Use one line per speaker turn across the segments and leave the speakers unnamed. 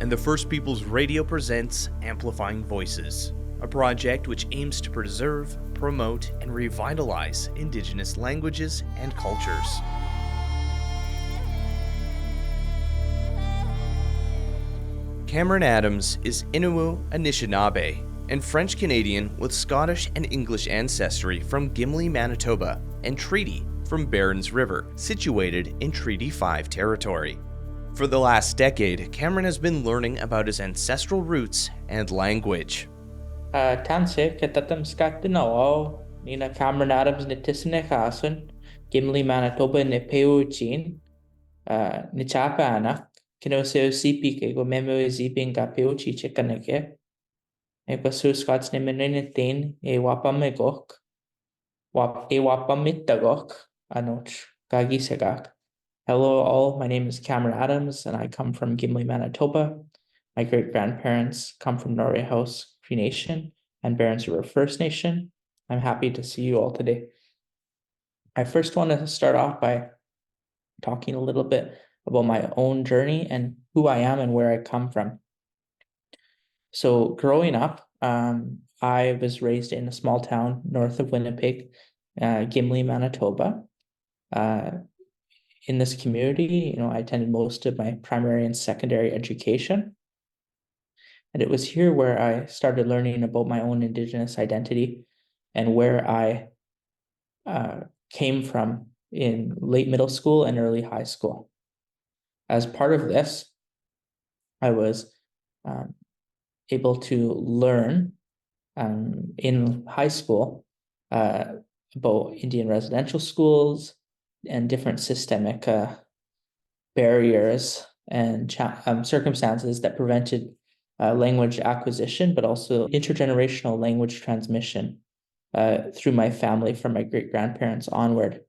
and the First Peoples Radio presents Amplifying Voices, a project which aims to preserve, promote, and revitalize Indigenous languages and cultures. Cameron Adams is Ininiw-Anishinaabe and French-Canadian with Scottish and English ancestry from Gimli, Manitoba, and Treaty from Berens River, situated in Treaty 5 territory. For the last decade, Cameron has been learning about his ancestral roots and language.
Tanse ketatam skatinaw nina Cameron Adams nitisne kasun Gimli Manitoba ne Memewiziibiing ni chapa anak kinoseo sipi ke go Memewiziibiing ka chiche kanake e ko su Scots ne menenitin e wapamegok wapamitagok anoch kagisegak. Hello all, my name is Cameron Adams and I come from Gimli, Manitoba. My great-grandparents come from Norway House Cree Nation and Berens River First Nation. I'm happy to see you all today. I first want to start off by talking a little bit about my own journey and who I am and where I come from. So growing up, I was raised in a small town north of Winnipeg, Gimli, Manitoba. In this community, I attended most of my primary and secondary education. And it was here where I started learning about my own Indigenous identity and where I came from in late middle school and early high school. As part of this, I was able to learn in high school about Indian residential schools and different systemic barriers and circumstances that prevented language acquisition, but also intergenerational language transmission through my family from my great-grandparents onward.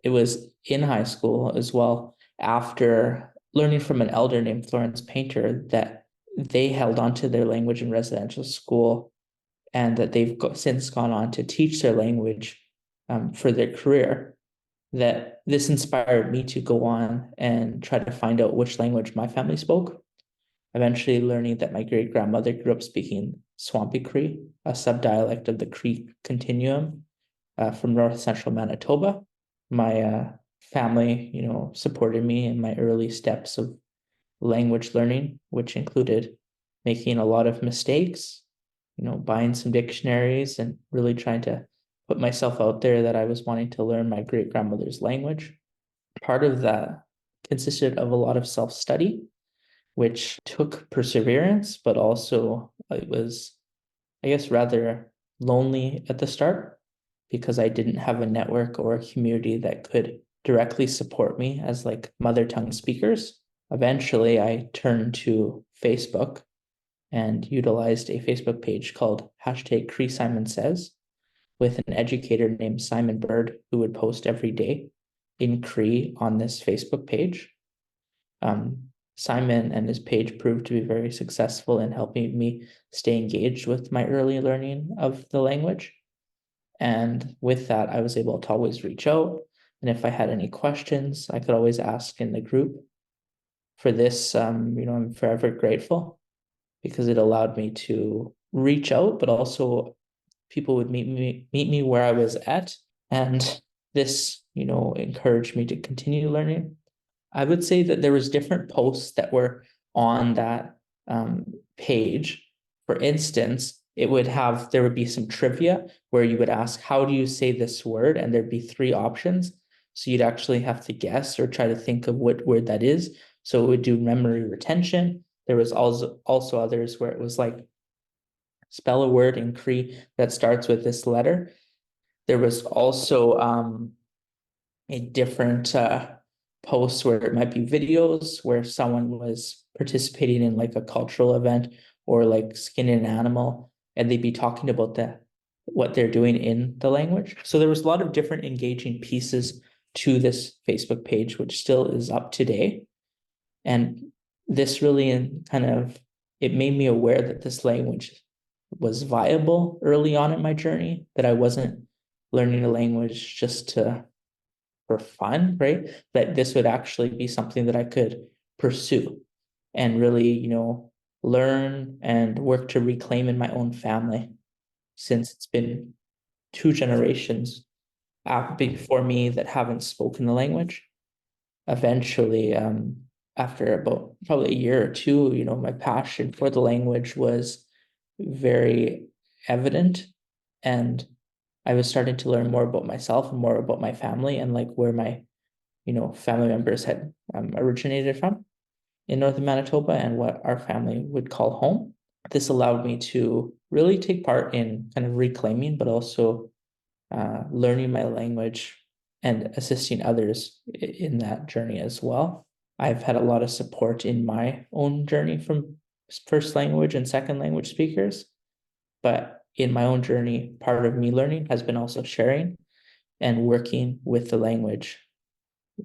It was in high school as well, after learning from an elder named Florence Painter, that they held on to their language in residential school and that they've since gone on to teach their language for their career, that this inspired me to go on and try to find out which language my family spoke. Eventually learning that my great-grandmother grew up speaking Swampy Cree, a subdialect of the Cree continuum from north central Manitoba. My family, supported me in my early steps of language learning, which included making a lot of mistakes, buying some dictionaries and really trying to put myself out there that I was wanting to learn my great-grandmother's language. Part of that consisted of a lot of self-study, which took perseverance, but also it was, I guess, rather lonely at the start because I didn't have a network or a community that could directly support me as mother tongue speakers. Eventually, I turned to Facebook and utilized a Facebook page called #CreeSimonSays, with an educator named Simon Bird, who would post every day in Cree on this Facebook page. Simon and his page proved to be very successful in helping me stay engaged with my early learning of the language. And with that, I was able to always reach out. And if I had any questions, I could always ask in the group. For this, I'm forever grateful because it allowed me to reach out, but also people would meet me where I was at. And this, encouraged me to continue learning. I would say that there was different posts that were on that page. For instance, there would be some trivia where you would ask, how do you say this word? And there'd be 3 options. So you'd actually have to guess or try to think of what word that is. So it would do memory retention. There was also others where it was spell a word in Cree that starts with this letter. There was also a different posts where it might be videos where someone was participating in a cultural event or skinning an animal, and they'd be talking about what they're doing in the language. So there was a lot of different engaging pieces to this Facebook page, which still is up today. And this really it made me aware that this language was viable early on in my journey, that I wasn't learning a language just for fun, right? That this would actually be something that I could pursue. and really, learn and work to reclaim in my own family, since it's been 2 generations before me that haven't spoken the language. Eventually, after about probably a year or two, my passion for the language was very evident, and I was starting to learn more about myself and more about my family, and like where my family members had originated from in northern Manitoba, and what our family would call home. This allowed me to really take part in kind of reclaiming, but also learning my language and assisting others in that journey as well. I've had a lot of support in my own journey from first language and second language speakers, but in my own journey, part of me learning has been also sharing and working with the language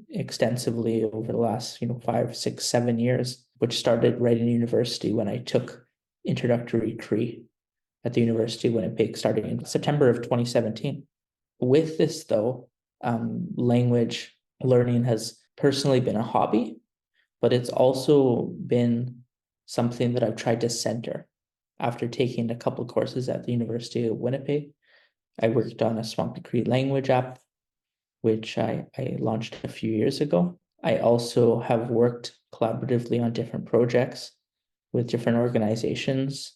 extensively over the last 5, 6, 7 years, which started right in university when I took introductory Cree at the University of Winnipeg starting in September of 2017. With this though, language learning has personally been a hobby, but it's also been something that I've tried to center. After taking a couple courses at the University of Winnipeg, I worked on a Swampy Cree language app, which I launched a few years ago. I also have worked collaboratively on different projects with different organizations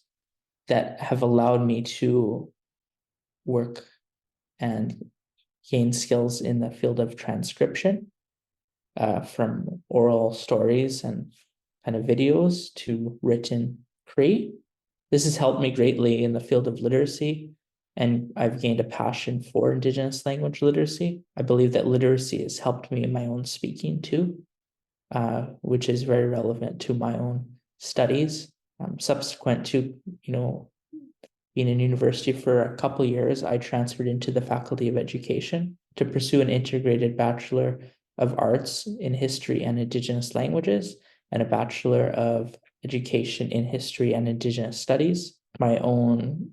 that have allowed me to work and gain skills in the field of transcription, from oral stories and kind of videos to written Cree. This has helped me greatly in the field of literacy, and I've gained a passion for Indigenous language literacy. I believe that literacy has helped me in my own speaking too, which is very relevant to my own studies. Subsequent to, being in university for a couple of years, I transferred into the Faculty of Education to pursue an integrated Bachelor of Arts in History and Indigenous Languages and a Bachelor of Education in History and Indigenous Studies. My own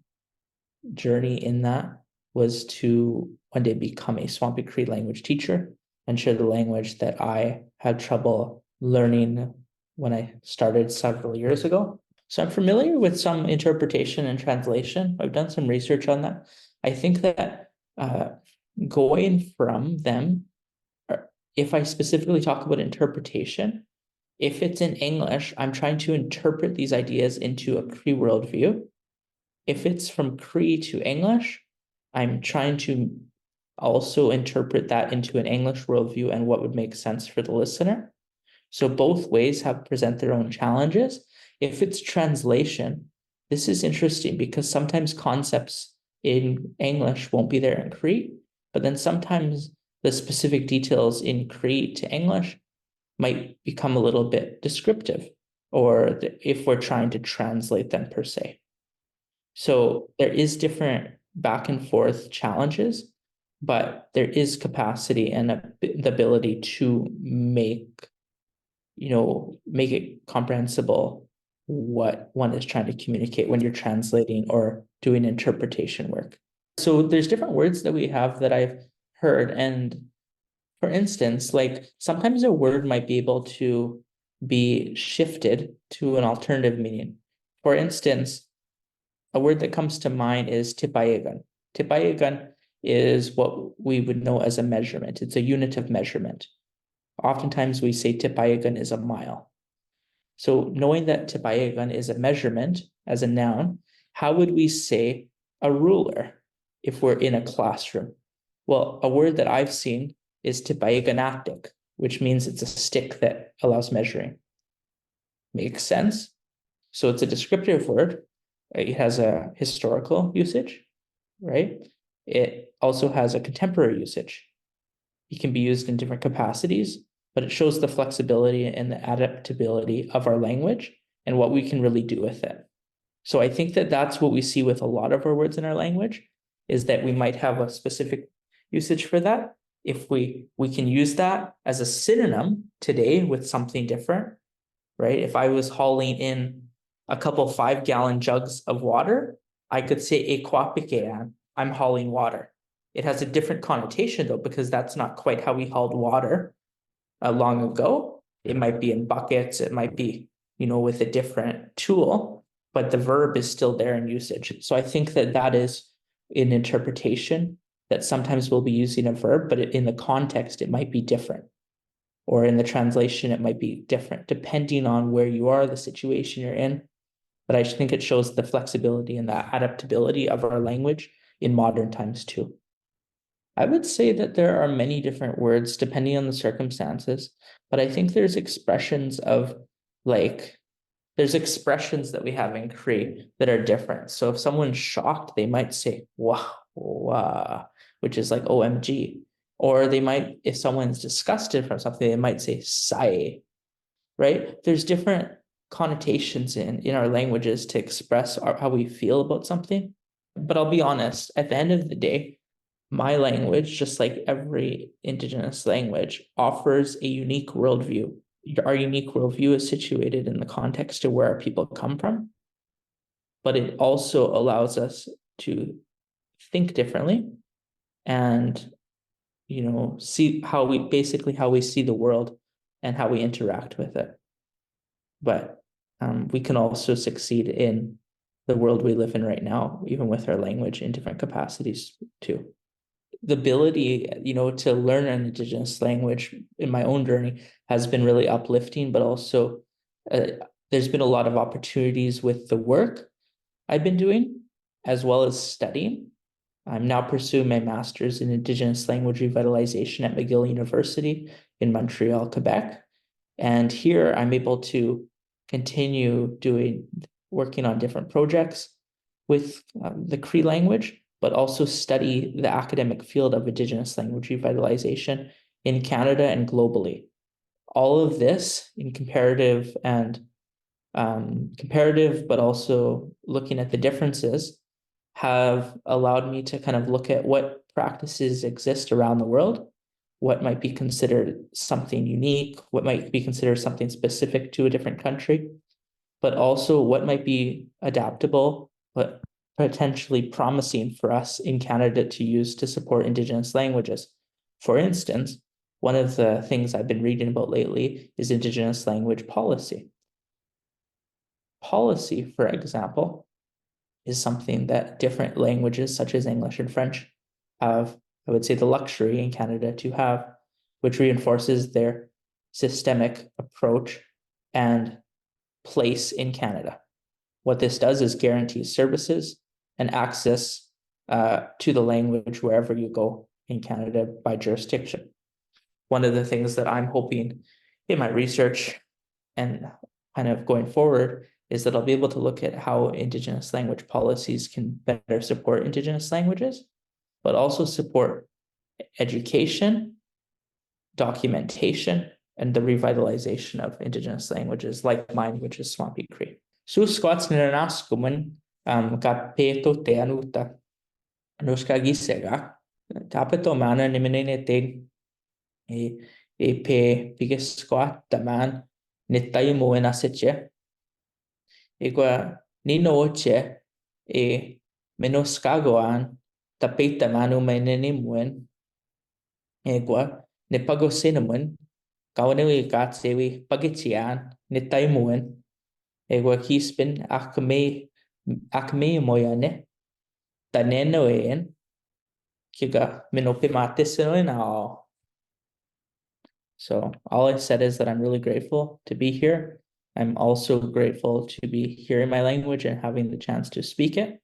journey in that was to one day become a Swampy Cree language teacher and share the language that I had trouble learning when I started several years ago. So I'm familiar with some interpretation and translation. I've done some research on that. I think that going from them, if I specifically talk about interpretation, if it's in English, I'm trying to interpret these ideas into a Cree worldview. If it's from Cree to English, I'm trying to also interpret that into an English worldview and what would make sense for the listener. So both ways present their own challenges. If it's translation, this is interesting because sometimes concepts in English won't be there in Cree, but then sometimes the specific details in Cree to English might become a little bit descriptive, or if we're trying to translate them per se. So there is different back and forth challenges, but there is capacity and the ability to make it comprehensible what one is trying to communicate when you're translating or doing interpretation work. So there's different words that we have that I've heard. And for instance, like sometimes a word might be able to be shifted to an alternative meaning. For instance, a word that comes to mind is tipayegan. Tipayegan is what we would know as a measurement. It's a unit of measurement. Oftentimes we say tipayegan is a mile. So knowing that tipayegan is a measurement as a noun, how would we say a ruler if we're in a classroom? Well, a word that I've seen is tipayeganatic, which means it's a stick that allows measuring. Makes sense? So it's a descriptive word. It has a historical usage, right? It also has a contemporary usage. It can be used in different capacities, but it shows the flexibility and the adaptability of our language and what we can really do with it. So I think that that's what we see with a lot of our words in our language, is that we might have a specific usage for that. If we can use that as a synonym today with something different, right? If I was hauling in a couple 5-gallon jugs of water, I could say e kwapikean, I'm hauling water. It has a different connotation though, because that's not quite how we hauled water long ago. It might be in buckets, it might be with a different tool, but the verb is still there in usage. So I think that is an interpretation that sometimes we'll be using a verb, but in the context, it might be different. Or in the translation, it might be different depending on where you are, the situation you're in. But I think it shows the flexibility and the adaptability of our language in modern times too. I would say that there are many different words depending on the circumstances, but I think there's expressions that we have in Cree that are different. So if someone's shocked, they might say "wah wah," which is like OMG. Or they might, if someone's disgusted from something, they might say "sai," right? There's different connotations in our languages to express how we feel about something. But I'll be honest, at the end of the day, my language, just like every Indigenous language, offers a unique worldview. Our unique worldview is situated in the context of where our people come from, but it also allows us to think differently and see how we see the world and how we interact with it. But we can also succeed in the world we live in right now, even with our language in different capacities too. The ability, to learn an Indigenous language in my own journey has been really uplifting, but also there's been a lot of opportunities with the work I've been doing, as well as studying. I'm now pursuing my master's in Indigenous language revitalization at McGill University in Montreal, Quebec. And here I'm able to continue working on different projects with the Cree language, but also study the academic field of Indigenous language revitalization in Canada and globally. All of this in comparative, but also looking at the differences, have allowed me to kind of look at what practices exist around the world, what might be considered something unique, what might be considered something specific to a different country, but also what might be adaptable, but potentially promising for us in Canada to use to support Indigenous languages. For instance, one of the things I've been reading about lately is Indigenous language policy. Policy, for example, is something that different languages such as English and French have, I would say, the luxury in Canada to have, which reinforces their systemic approach and place in Canada. What this does is guarantees services and access to the language wherever you go in Canada by jurisdiction. One of the things that I'm hoping in my research and kind of going forward is that I'll be able to look at how Indigenous language policies can better support Indigenous languages, but also support education, documentation, and the revitalization of Indigenous languages like mine, which is Swampy Cree. Susquats Ninanaskuman Kapeto Teanuta Nuskagisega Tapeto Mana Niminete e Pe Bigisquat Taman Nitaimo and Asiche Igua Nino Oche e Menoskagoan Tapeta Manu Menenimwen Igua Nipago Cinnamon Kawanui Gatsewi Pagitian Nitaimuen Igua Kispin Akme Moyane Tanenoen Kiga Minopimatisino. So all I said is that I'm really grateful to be here. I'm also grateful to be hearing my language and having the chance to speak it.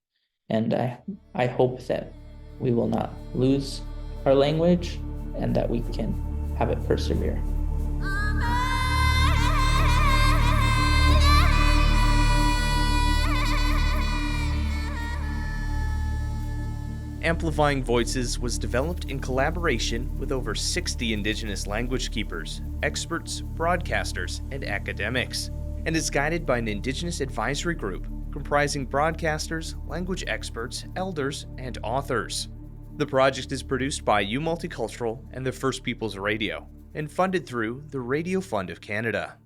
And I hope that we will not lose our language and that we can have it persevere.
Amplifying Voices was developed in collaboration with over 60 Indigenous language keepers, experts, broadcasters, and academics, and is guided by an Indigenous advisory group comprising broadcasters, language experts, elders, and authors. The project is produced by Multicultural and the First Peoples Radio, and funded through the Radio Fund of Canada.